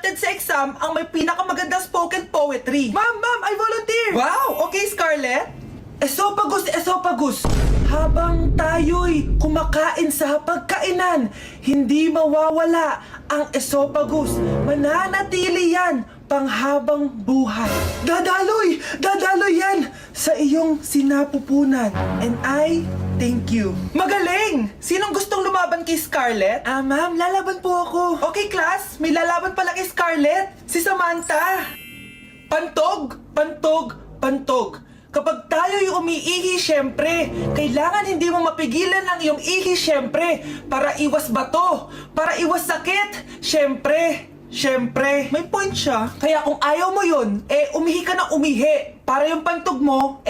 selected sa exam ang may pinakamagandang spoken poetry. Ma'am, I volunteer! Wow! Okay, Scarlett? Esophagus. Habang tayo'y kumakain sa pagkainan, hindi mawawala ang esophagus. Mananatili yan panghabang buhay. Dadaloy yan sa iyong sinapupunan. And I thank you. Magaling! Sinong gustong lumaban kay Scarlett? Ma'am, lalaban po ako. Okay, class, may lalaban pala kay Scarlett. Si Samantha. Pantog. Kapag tayo'y umiihi, syempre, kailangan hindi mo mapigilan ang iyong ihi, syempre, para iwas bato, para iwas sakit, syempre, may point siya. Kaya kung ayaw mo yun, umihi ka na umihi, para yung pantog mo,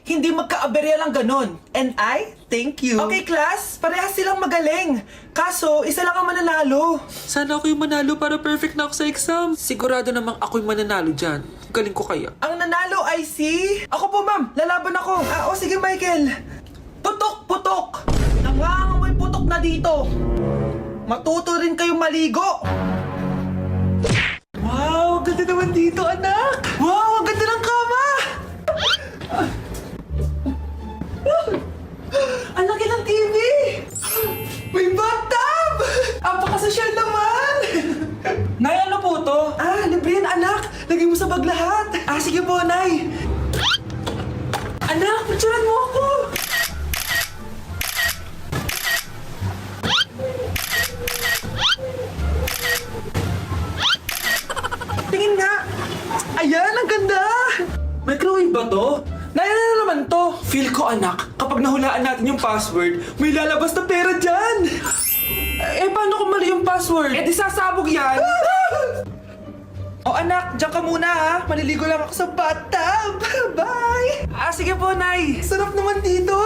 hindi magka-aberya lang ganon. And I thank you. Okay, class, parehas silang magaling. Kaso, isa lang ang mananalo. Sana ako yung manalo para perfect na ako sa exam. Sigurado namang ako yung mananalo dyan. Galing ko kaya. Ang nanalo ay si... Ako po, ma'am. Lalaban ako. Sige, Michael. Putok. Nangangamoy putok na dito. Matuto rin kayong maligo. Wow, ang ganda naman dito, anak. Wow, ang ganda ng kama. Ang laki ng TV. May bathtub. Apakasosyal naman. Nay, ano po to? Libre yan, anak. Lagay mo sa bag lahat. Sige po, Nay. Anak, picturean mo ako. Tingin nga. Ayan, ang ganda. Microwave ba to? Nay, ano naman to? Feel ko, anak, kapag nahulaan natin yung password, may lalabas na pera dyan. Paano kung mali yung password? Di sasabog yan. Anak, dyan ka muna ha. Maliligo lang ako sa bathtub. Bye! Sige po, Nay. Sarap naman dito.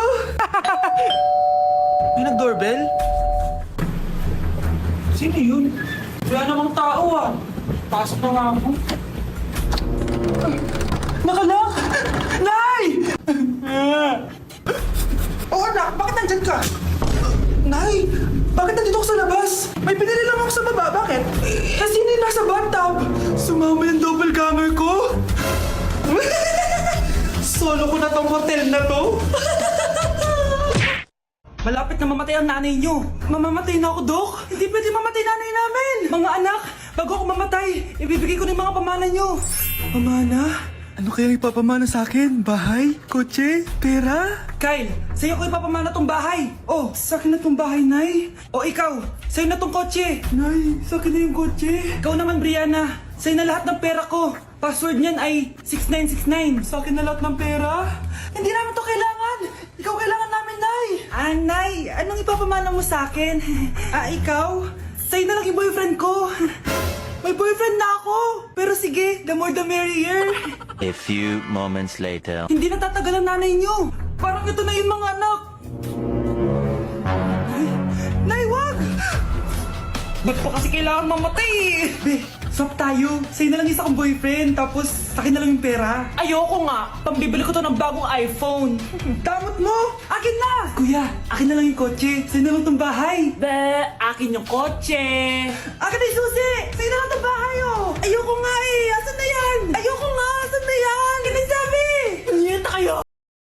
May nag-doorbell? Sino yun? Wala namang tao Pasok na nga ako. Nakalak! Nay! Anak, bakit nandyan ka? Nay! Bakit nandito ako sa labas? May pinili lang ako sa baba. Bakit? Sino yung nasa bathtub? Sumama yung doppelganger ko? Solo ko na tong hotel na to? Malapit na mamatay ang nanay nyo. Mamamatay na ako, Dok. Hindi pwede mamatay nanay namin. Mga anak, bago ako mamatay, ibibigay ko na yung mga pamana nyo. Pamana? Ano kaya ipapamana sa akin? Bahay? Kotse? Pera? Kyle, sa'yo ko ipapamana tong bahay. Sa akin na tong bahay, Nay. Ikaw, sa'yo na tong kotse. Nay, sa akin na yung kotse. Ikaw naman, Brianna, sa'yo na lahat ng pera ko. Password niyan ay 6969. Sa akin na lahat ng pera? Hindi namin to kailangan. Ikaw kailangan namin, Nay. Nay, anong ipapamana mo sa akin? Ikaw? Sa'yo na lang yung boyfriend ko. May boyfriend na ako! Pero sige, the more the merrier. A few moments later. Hindi na tatagal ang nanay niyo. Parang ito na yung mga anak. Nay, wag! Ba't pa kasi kailangan mamatay eh? Swap tayo. Sa'yo na lang isa kong boyfriend, tapos akin na lang yung pera. Ayoko nga. Pambibili ko to ng bagong iPhone. Damot mo! Akin na! Kuya, akin na lang yung kotse. Sa'yo na lang tong bahay. Akin yung kotse. Akin na yung susi! Sa'yo na lang tong bahay, oh! Ayoko nga eh! Asan na yan? Ayoko nga! Asan na yan?